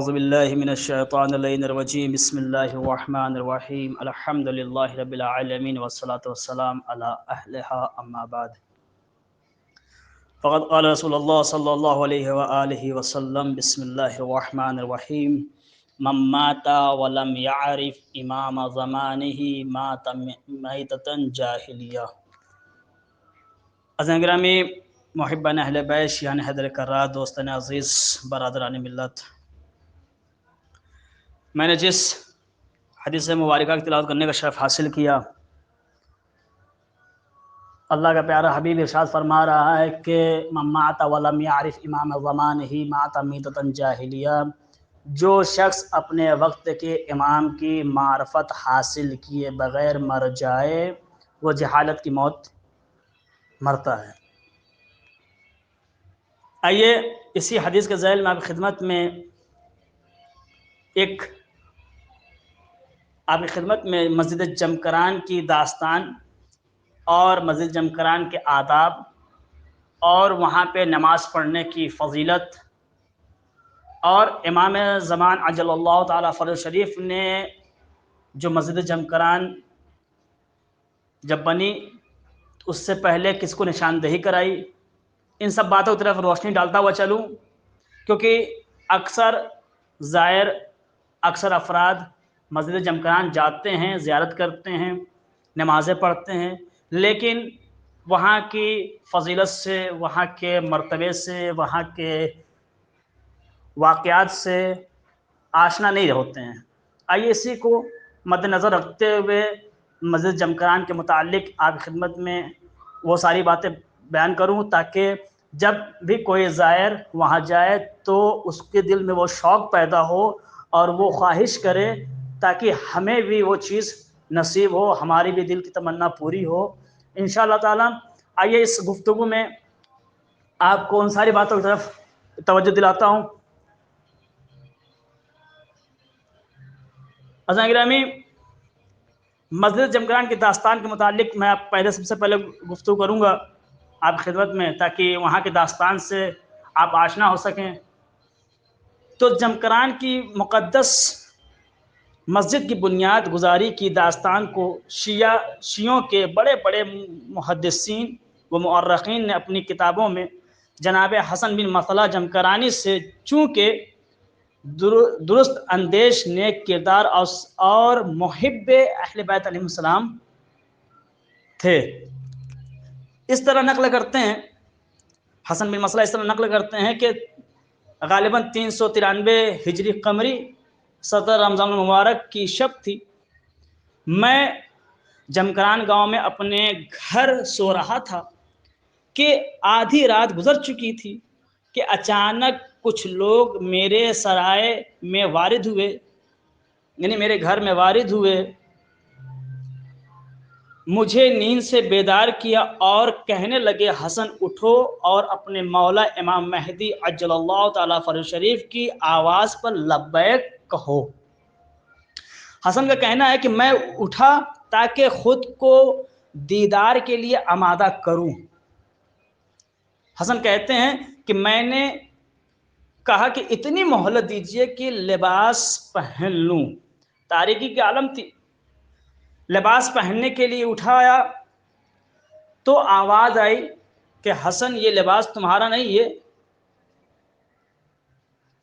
اعوذ باللہ من الشیطان اللعین الرجیم بسم اللہ الرحمن الرحیم الحمد للہ رب العالمین والصلاة والسلام علی اہلہا اما بعد فقد قال رسول اللہ صلی اللہ علیہ وآلہ وسلم بسم اللہ الرحمن الرحیم من مات ولم يعرف امام زمانہ مات میتۃ جاہلیہ۔ عزیزان گرامی، محبان اہل بیت، شیعان حیدر کرار، دوستان عزیز، برادران ملت، میں نے جس حدیث مبارکہ کی تلاوت کرنے کا شرف حاصل کیا، اللہ کا پیارا حبیب ارشاد فرما رہا ہے کہ من مات ولم يعرف امام زمانہ مات میتۃ جاہلیہ، جو شخص اپنے وقت کے امام کی معرفت حاصل کیے بغیر مر جائے وہ جہالت کی موت مرتا ہے۔ آئیے اسی حدیث کے ذیل میں آپ کی خدمت میں مسجد جمکران کی داستان اور مسجد جمکران کے آداب اور وہاں پہ نماز پڑھنے کی فضیلت، اور امام زمان عجل اللہ تعالیٰ فرج شریف نے جو مسجد جمکران جب بنی اس سے پہلے کس کو نشاندہی کرائی، ان سب باتوں کی طرف روشنی ڈالتا ہوا چلوں، کیونکہ اکثر افراد مسجد جمکران جاتے ہیں، زیارت کرتے ہیں، نمازیں پڑھتے ہیں، لیکن وہاں کی فضیلت سے، وہاں کے مرتبے سے، وہاں کے واقعات سے آشنا نہیں ہوتے ہیں۔ آئیے اسی کو مد نظر رکھتے ہوئے مسجد جمکران کے متعلق آپ کی خدمت میں وہ ساری باتیں بیان کروں، تاکہ جب بھی کوئی زائر وہاں جائے تو اس کے دل میں وہ شوق پیدا ہو اور وہ خواہش کرے تاکہ ہمیں بھی وہ چیز نصیب ہو، ہماری بھی دل کی تمنا پوری ہو انشاءاللہ تعالی۔ آئیے اس گفتگو میں آپ کو ان ساری باتوں کی طرف توجہ دلاتا ہوں۔ عزیزان گرامی، مسجد جمکران کی داستان کے متعلق میں سب سے پہلے گفتگو کروں گا آپ کی خدمت میں، تاکہ وہاں کی داستان سے آپ آشنا ہو سکیں۔ تو جمکران کی مقدس مسجد کی بنیاد گزاری کی داستان کو شیعوں کے بڑے بڑے محدثین و مؤرخین نے اپنی کتابوں میں جناب حسن بن مسلح جمکرانی سے چونکہ درست اندیش، نیک کردار اور محب اہل بیت علیہ السلام تھے، اس طرح نقل کرتے ہیں، حسن بن مسلح اس طرح نقل کرتے ہیں کہ غالباً 393 ہجری قمری 17 رمضان المبارک کی شب تھی، میں جمکران گاؤں میں اپنے گھر سو رہا تھا کہ آدھی رات گزر چکی تھی کہ اچانک کچھ لوگ میرے سرائے میں وارد ہوئے، یعنی میرے گھر میں وارد ہوئے، مجھے نیند سے بیدار کیا اور کہنے لگے حسن اٹھو اور اپنے مولا امام مہدی عجل اللہ تعالیٰ فرج شریف کی آواز پر لبیک کہو۔ حسن کا کہنا ہے کہ میں اٹھا تاکہ خود کو دیدار کے لیے آمادہ کروں۔ حسن کہتے ہیں کہ میں نے کہا کہ اتنی مہلت دیجئے کہ لباس پہن لوں، تاریکی کی عالم تھی، لباس پہننے کے لیے اٹھایا تو آواز آئی کہ حسن یہ لباس تمہارا نہیں ہے،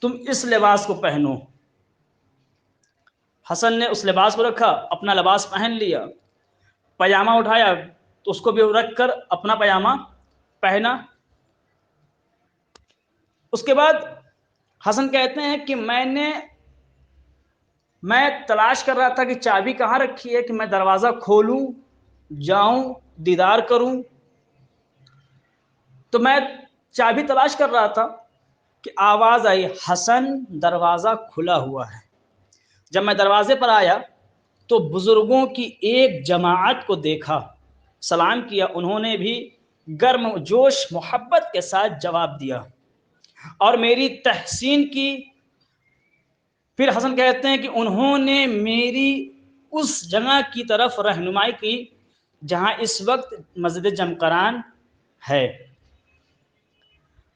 تم اس لباس کو پہنو۔ حسن نے اس لباس کو رکھا، اپنا لباس پہن لیا، پاجامہ اٹھایا تو اس کو بھی رکھ کر اپنا پاجامہ پہنا۔ اس کے بعد حسن کہتے ہیں کہ میں تلاش کر رہا تھا کہ چابی کہاں رکھی ہے کہ میں دروازہ کھولوں، جاؤں، دیدار کروں، تو میں چابی تلاش کر رہا تھا کہ آواز آئی حسن دروازہ کھلا ہوا ہے۔ جب میں دروازے پر آیا تو بزرگوں کی ایک جماعت کو دیکھا، سلام کیا، انہوں نے بھی گرم جوش محبت کے ساتھ جواب دیا اور میری تحسین کی۔ پھر حسن کہتے ہیں کہ انہوں نے میری اس جگہ کی طرف رہنمائی کی جہاں اس وقت مسجد جمکران ہے۔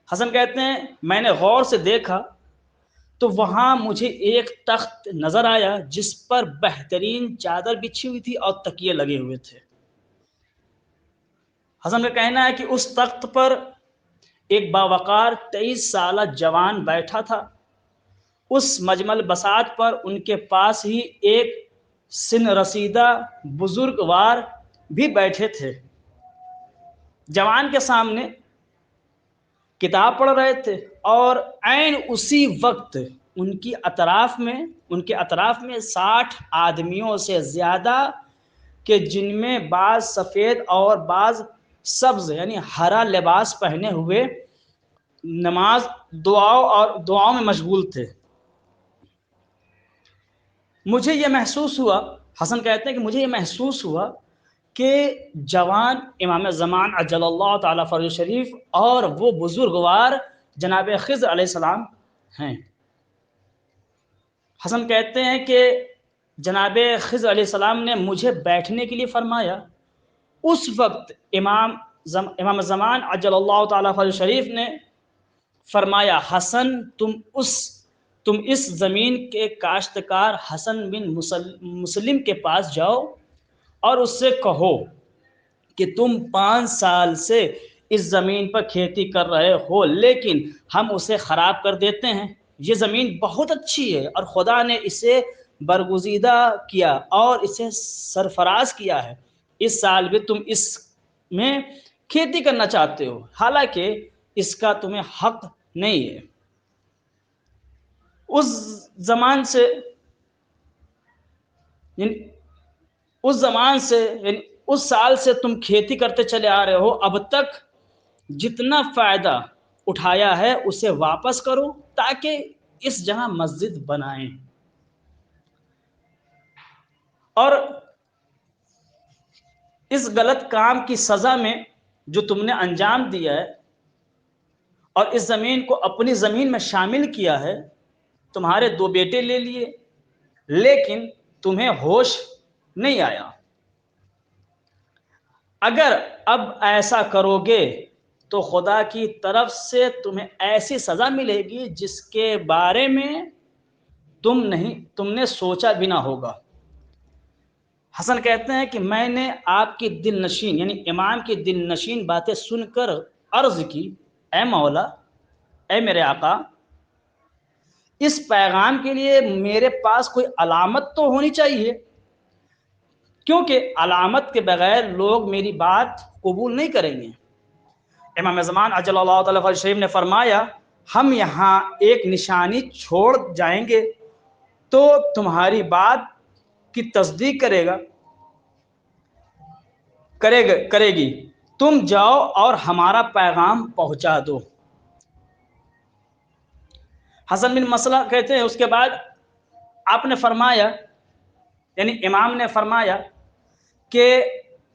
حسن کہتے ہیں میں نے غور سے دیکھا تو وہاں مجھے ایک تخت نظر آیا جس پر بہترین چادر بچھی ہوئی تھی اور تکیے لگے ہوئے تھے۔ حسن کا کہنا ہے کہ اس تخت پر ایک باوقار 23 سالہ جوان بیٹھا تھا۔ اس مجمل بساط پر ان کے پاس ہی ایک سن رسیدہ بزرگوار بھی بیٹھے تھے۔ جوان کے سامنے کتاب پڑھ رہے تھے اور عین اسی وقت ان کے اطراف میں 60 آدمیوں سے زیادہ کہ جن میں بعض سفید اور بعض سبز یعنی ہرا لباس پہنے ہوئے نماز دعاؤں میں مشغول تھے۔ مجھے یہ محسوس ہوا، حسن کہتے ہیں کہ مجھے یہ محسوس ہوا کہ جوان امام زمان عجل اللہ تعالیٰ فرج شریف اور وہ بزرگوار جناب خضر علیہ السلام ہیں۔ حسن کہتے ہیں کہ جناب خضر علیہ السلام نے مجھے بیٹھنے کے لیے فرمایا۔ اس وقت امام زمان عجل اللہ تعالیٰ فرج شریف نے فرمایا، حسن تم اس زمین کے کاشتکار حسن بن مسلم کے پاس جاؤ اور اس سے کہو کہ تم 5 سال سے اس زمین پر کھیتی کر رہے ہو لیکن ہم اسے خراب کر دیتے ہیں۔ یہ زمین بہت اچھی ہے اور خدا نے اسے برگزیدہ کیا اور اسے سرفراز کیا ہے۔ اس سال بھی تم اس میں کھیتی کرنا چاہتے ہو حالانکہ اس کا تمہیں حق نہیں ہے۔ اس زمان سے اس سال سے تم کھیتی کرتے چلے آ رہے ہو، اب تک جتنا فائدہ اٹھایا ہے اسے واپس کرو تاکہ اس جگہ مسجد بنائیں، اور اس غلط کام کی سزا میں جو تم نے انجام دیا ہے اور اس زمین کو اپنی زمین میں شامل کیا ہے، تمہارے 2 بیٹے لے لیے لیکن تمہیں ہوش نہیں آیا۔ اگر اب ایسا کرو گے تو خدا کی طرف سے تمہیں ایسی سزا ملے گی جس کے بارے میں تم نے سوچا بھی نہ ہوگا۔ حسن کہتے ہیں کہ میں نے آپ کی دل نشین یعنی امام کی دل نشین باتیں سن کر عرض کی، اے مولا، اے میرے آقا، اس پیغام کے لیے میرے پاس کوئی علامت تو ہونی چاہیے، کیونکہ علامت کے بغیر لوگ میری بات قبول نہیں کریں گے۔ امام زمان عجل اللہ تعالیٰ فرج شریف نے فرمایا، ہم یہاں ایک نشانی چھوڑ جائیں گے تو تمہاری بات کی تصدیق کرے گی، تم جاؤ اور ہمارا پیغام پہنچا دو۔ حسن بن مسلہ کہتے ہیں اس کے بعد آپ نے فرمایا یعنی امام نے فرمایا کہ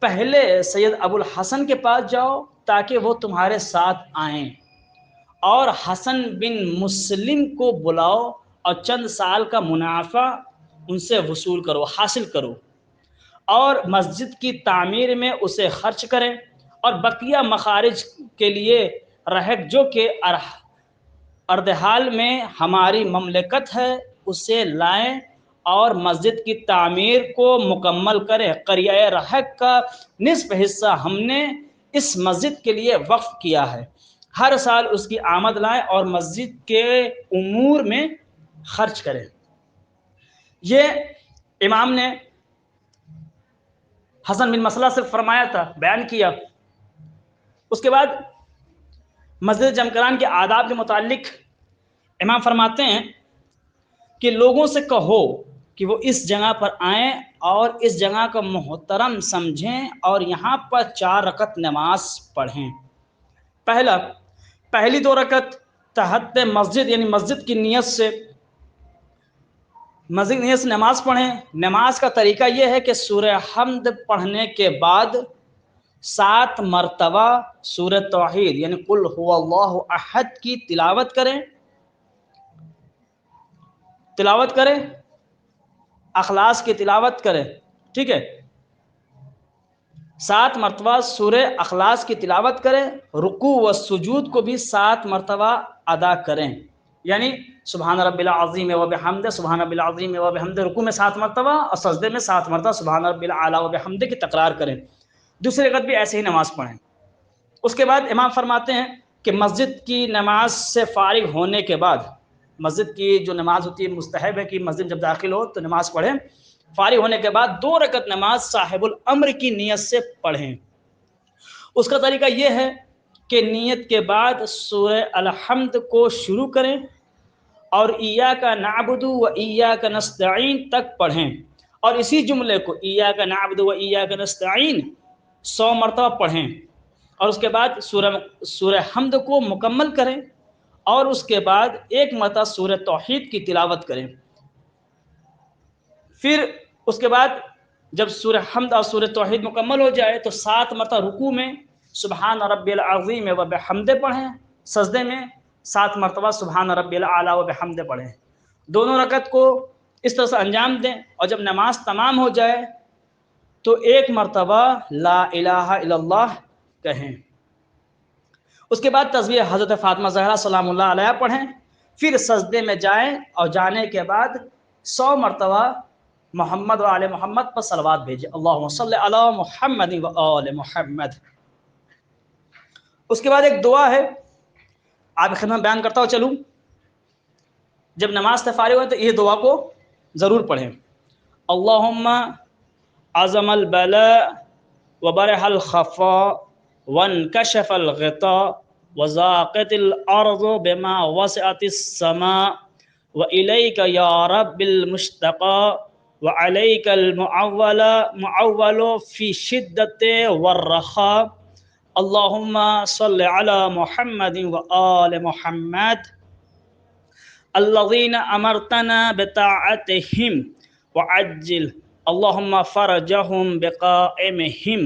پہلے سید ابو الحسن کے پاس جاؤ تاکہ وہ تمہارے ساتھ آئیں، اور حسن بن مسلم کو بلاؤ اور چند سال کا منافع ان سے حاصل کرو اور مسجد کی تعمیر میں اسے خرچ کریں، اور بقیہ مخارج کے لیے رہٹ جو کہ اردحال میں ہماری مملکت ہے اسے لائیں اور مسجد کی تعمیر کو مکمل کریں۔ قریہ رحق کا نصف حصہ ہم نے اس مسجد کے لیے وقف کیا ہے، ہر سال اس کی آمد لائیں اور مسجد کے امور میں خرچ کریں۔ یہ امام نے حسن بن مسلہ سے فرمایا تھا، بیان کیا۔ اس کے بعد مسجد جمکران کے آداب کے متعلق امام فرماتے ہیں کہ لوگوں سے کہو کہ وہ اس جگہ پر آئیں اور اس جگہ کو محترم سمجھیں اور یہاں پر 4 رکعت نماز پڑھیں۔ پہلی 2 رکعت تحت مسجد یعنی مسجد کی نیت سے نماز پڑھیں۔ نماز کا طریقہ یہ ہے کہ سورہ حمد پڑھنے کے بعد 7 مرتبہ سورہ توحید یعنی قل هو اللہ احد کی تلاوت کریں، اخلاص کی تلاوت کریں، ٹھیک ہے، 7 مرتبہ سورہ اخلاص کی تلاوت کریں، رکوع و سجود کو بھی 7 مرتبہ ادا کریں۔ یعنی سبحان رب العظیم و بحمدہ، سبحان رب العظیم و بحمدہ رکوع میں 7 مرتبہ اور سجدے میں 7 مرتبہ سبحان رب الاعلی و بحمدہ کی تکرار کریں۔ دوسری رکعت بھی ایسے ہی نماز پڑھیں۔ اس کے بعد امام فرماتے ہیں کہ مسجد کی نماز سے فارغ ہونے کے بعد، مسجد کی جو نماز ہوتی ہے مستحب ہے کہ مسجد جب داخل ہو تو نماز پڑھیں، فارغ ہونے کے بعد 2 رکعت نماز صاحب الامر کی نیت سے پڑھیں۔ اس کا طریقہ یہ ہے کہ نیت کے بعد سورہ الحمد کو شروع کریں اور ایاک نعبد و ایاک نستعین تک پڑھیں، اور اسی جملے کو ایاک نعبد و ایاک نستعین 100 مرتبہ پڑھیں، اور اس کے بعد سورہ حمد کو مکمل کریں، اور اس کے بعد 1 مرتبہ سورہ توحید کی تلاوت کریں۔ پھر اس کے بعد جب سورہ حمد اور سورہ توحید مکمل ہو جائے تو 7 مرتبہ رکوع میں سبحان رب العظیم و بحمدہ پڑھیں، سجدے میں 7 مرتبہ سبحان رب الاعلی و بحمدہ پڑھیں۔ دونوں رکعت کو اس طرح سے انجام دیں، اور جب نماز تمام ہو جائے تو 1 مرتبہ لا الہ الا اللہ کہیں۔ اس کے بعد تسبیح حضرت فاطمہ زہرا سلام اللہ علیہ پڑھیں، پھر سجدے میں جائیں اور جانے کے بعد 100 مرتبہ محمد و آل محمد پر صلوات بھیجیں، اللہم صلی علی محمد و آل محمد۔ اس کے بعد ایک دعا ہے، آپ کی خدمت بیان کرتا ہوں چلوں۔ جب نماز سے فارغ ہوئے تو یہ دعا کو ضرور پڑھیں، اللہم عظم البلاء وبرح الخفاء وانکشف الغطاء وضاقت الارض بما وسعت السماء وإلیک یا رب المشتقى وعلیک المعول فی شدت والرخاء اللہم صل علی محمد وآل محمد الذین امرتنا بطاعتہم وعجل اللہم فرجہم بقائمہم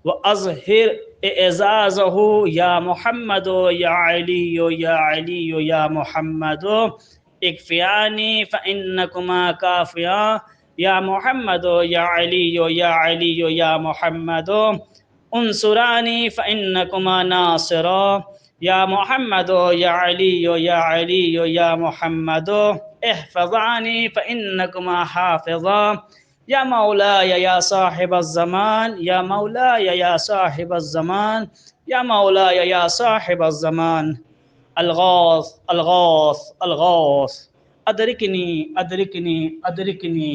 وأظہر اعزازہ یا محمد یا علی یا علی یا محمد اکفیانی فإنکما کافیان یا محمد یا علی یا علی یا محمد انصرانی فإنکما ناصرا یا محمد یا علی یا علی یا محمد احفظانی فإنکما حافظا یا مولاي یا صاحب الزمان یا مولاي یا صاحب الزمان یا مولاي یا صاحب الزمان الغاث الغاث الغاث ادرکنی ادرکنی ادرکنی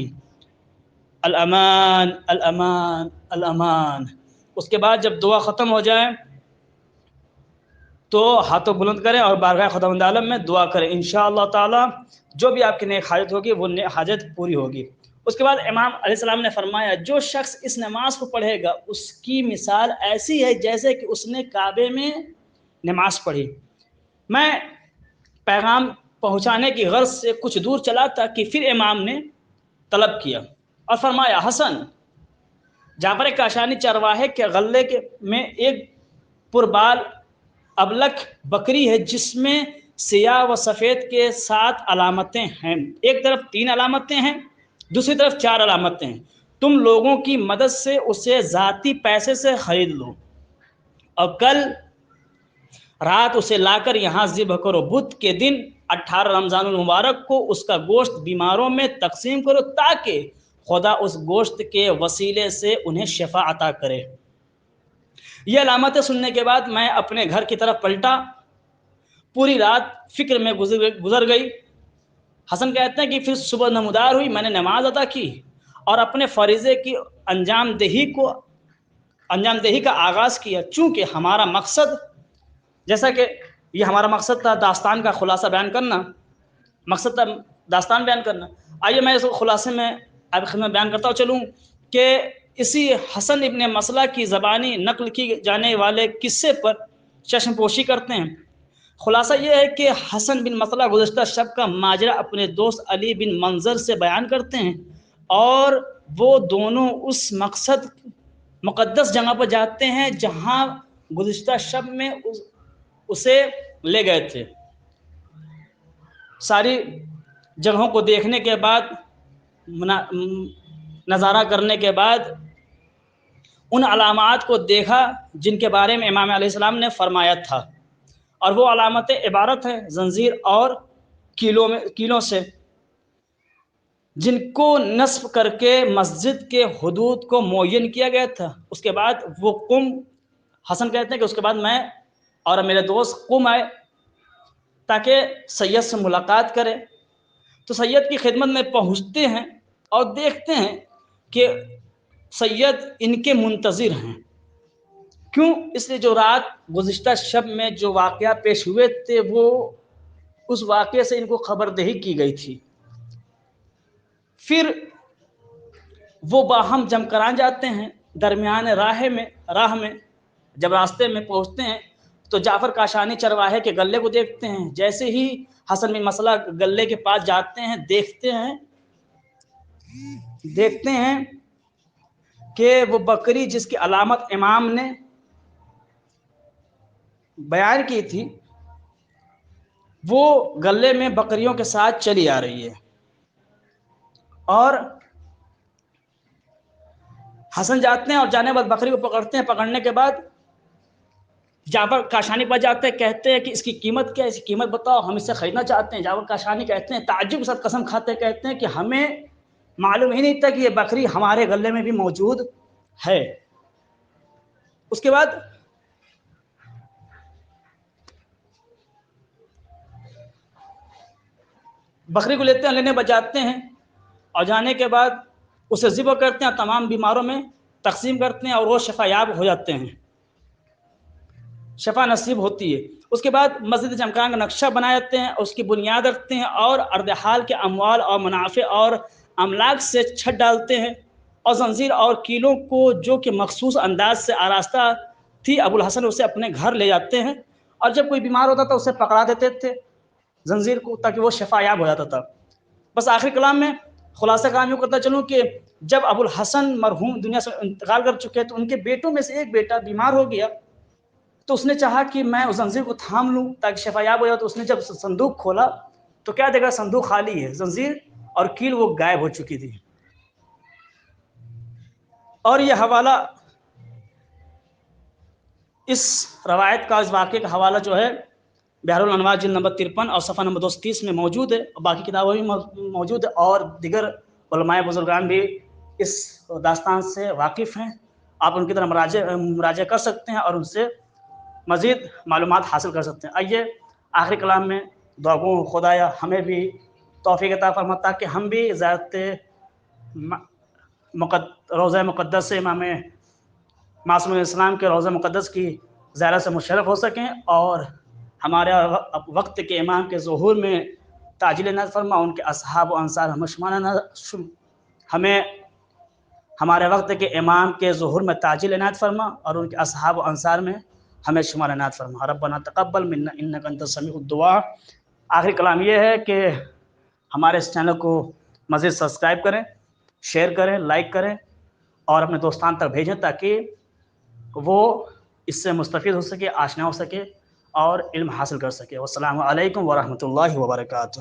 الامان الامان الامان۔ اس کے بعد جب دعا ختم ہو جائے تو ہاتھوں بلند کریں اور بارگاہ خداوند عالم میں دعا کریں، انشاءاللہ تعالی جو بھی آپ کی نیک حاجت ہوگی وہ حاجت پوری ہوگی۔ اس کے بعد امام علیہ السلام نے فرمایا جو شخص اس نماز کو پڑھے گا اس کی مثال ایسی ہے جیسے کہ اس نے کعبے میں نماز پڑھی۔ میں پیغام پہنچانے کی غرض سے کچھ دور چلا تھا کہ پھر امام نے طلب کیا اور فرمایا حسن، جعفر کاشانی چرواہے کے غلے میں ایک پربال ابلک بکری ہے جس میں سیاہ و سفید کے 7 علامتیں ہیں، ایک طرف 3 علامتیں ہیں، دوسری طرف 4 علامتیں ہیں، تم لوگوں کی مدد سے اسے ذاتی پیسے سے خرید لو اور کل رات اسے لا کر یہاں ذبح کرو، بدھ کے دن 18 رمضان المبارک کو اس کا گوشت بیماروں میں تقسیم کرو تاکہ خدا اس گوشت کے وسیلے سے انہیں شفا عطا کرے۔ یہ علامتیں سننے کے بعد میں اپنے گھر کی طرف پلٹا، پوری رات فکر میں گزر گئی۔ حسن کہتے ہیں کہ پھر صبح نمودار ہوئی، میں نے نماز ادا کی اور اپنے فریضے کی انجام دہی کا آغاز کیا، چونکہ ہمارا مقصد، جیسا کہ یہ ہمارا مقصد تھا داستان کا خلاصہ بیان کرنا، مقصد تھا داستان بیان کرنا۔ آئیے میں اس خلاصے میں آپ کی خدمت بیان کرتا ہوں چلوں کہ اسی حسن ابن مسلہ کی زبانی نقل کی جانے والے قصے پر چشم پوشی کرتے ہیں۔ خلاصہ یہ ہے کہ حسن بن مسلہ گزشتہ شب کا ماجرا اپنے دوست علی بن منظر سے بیان کرتے ہیں، اور وہ دونوں اس مقدس جگہ پر جاتے ہیں جہاں گزشتہ شب میں اسے لے گئے تھے۔ ساری جگہوں کو دیکھنے کے بعد، نظارہ کرنے کے بعد ان علامات کو دیکھا جن کے بارے میں امام علیہ السلام نے فرمایا تھا۔ اور وہ علامتیں عبارت ہیں زنجیر اور کیلوں سے، جن کو نصب کر کے مسجد کے حدود کو معین کیا گیا تھا۔ اس کے بعد وہ حسن کہتے ہیں کہ اس کے بعد میں اور میرے دوست قم آئے تاکہ سید سے ملاقات کریں۔ تو سید کی خدمت میں پہنچتے ہیں اور دیکھتے ہیں کہ سید ان کے منتظر ہیں۔ کیوں؟ اس لیے جو رات گزشتہ شب میں جو واقعہ پیش ہوئے تھے وہ اس واقعے سے ان کو خبردہی کی گئی تھی۔ پھر وہ باہم جمکران جاتے ہیں۔ درمیان راہ میں جب راستے میں پہنچتے ہیں تو جعفر کاشانی چرواہے کے گلے کو دیکھتے ہیں۔ جیسے ہی حسن بن مسلح گلے کے پاس جاتے ہیں دیکھتے ہیں کہ وہ بکری جس کی علامت امام نے بیان کی تھی وہ گلے میں بکریوں کے ساتھ چلی آ رہی ہے۔ اور حسن جاتے ہیں اور جانے بعد بکری کو پکڑتے ہیں۔ پکڑنے کے بعد جعفر کاشانی پر جاتے ہیں، کہتے ہیں کہ اس کی قیمت کیا ہے، اس کی قیمت بتاؤ، ہم اسے خریدنا چاہتے ہیں۔ جعفر کاشانی کہتے ہیں، تعجب کے ساتھ قسم کھاتے ہیں، کہتے ہیں کہ ہمیں معلوم ہی نہیں تھا کہ یہ بکری ہمارے گلے میں بھی موجود ہے۔ اس کے بعد بکری کو لیتے ہیں، لینے بجاتے ہیں اور جانے کے بعد اسے ذبح کرتے ہیں، تمام بیماروں میں تقسیم کرتے ہیں اور وہ شفا یاب ہو جاتے ہیں، شفا نصیب ہوتی ہے۔ اس کے بعد مسجد جمکران کا نقشہ بناتے ہیں، اس کی بنیاد رکھتے ہیں اور اردحال کے اموال اور منافع اور املاک سے چھت ڈالتے ہیں، اور زنجیر اور کیلوں کو جو کہ مخصوص انداز سے آراستہ تھی ابوالحسن اسے اپنے گھر لے جاتے ہیں، اور جب کوئی بیمار ہوتا تھا اسے پکڑا دیتے تھے زنجیر کو تاکہ وہ شفا یاب ہو جاتا تھا۔ بس آخری کلام میں خلاصہ کلام یوں کرتا چلوں کہ جب ابوالحسن مرحوم دنیا سے انتقال کر چکے تو ان کے بیٹوں میں سے ایک بیٹا بیمار ہو گیا، تو اس نے چاہا کہ میں اس زنجیر کو تھام لوں تاکہ شفا یاب ہو جائے۔ تو اس نے جب صندوق کھولا تو کیا دیکھا؟ صندوق خالی ہے، زنجیر اور کیل وہ غائب ہو چکی تھی۔ اور یہ حوالہ اس روایت کا، اس واقعے کا حوالہ جو ہے بحر الانوار جلد نمبر 53 اور صفحہ نمبر 230 میں موجود ہے، اور باقی کتابیں بھی موجود ہے، اور دیگر علماء بزرگان بھی اس داستان سے واقف ہیں۔ آپ ان کی طرح مراجعہ کر سکتے ہیں اور ان سے مزید معلومات حاصل کر سکتے ہیں۔ آئیے آخری کلام میں دعا گو خدایا ہمیں بھی توفیق عطا فرما تاکہ ہم بھی زیارت روضہ مقدس امام معصوم الاسلام کے روضہ مقدس کی زیارت سے مشرف ہو سکیں، اور ہمارے وقت کے امام کے ظہور میں تعجیل عنایت فرما، ان کے اصحاب و انصار ہمیں ہمارے وقت کے امام کے ظہور میں تعجیل عنایت فرما، اور ان کے اصحاب و انصار میں ہمیں شمار عنایت فرما۔ ربنا تقبل منا انک انت السمیع الدعاء۔ آخری کلام یہ ہے کہ ہمارے اس چینل کو مزید سبسکرائب کریں، شیئر کریں، لائک کریں اور اپنے دوستان تک بھیجیں تاکہ وہ اس سے مستفید ہو سکے، آشنا ہو سکے اور علم حاصل کر سکے۔ والسلام علیکم ورحمۃ اللہ وبرکاتہ۔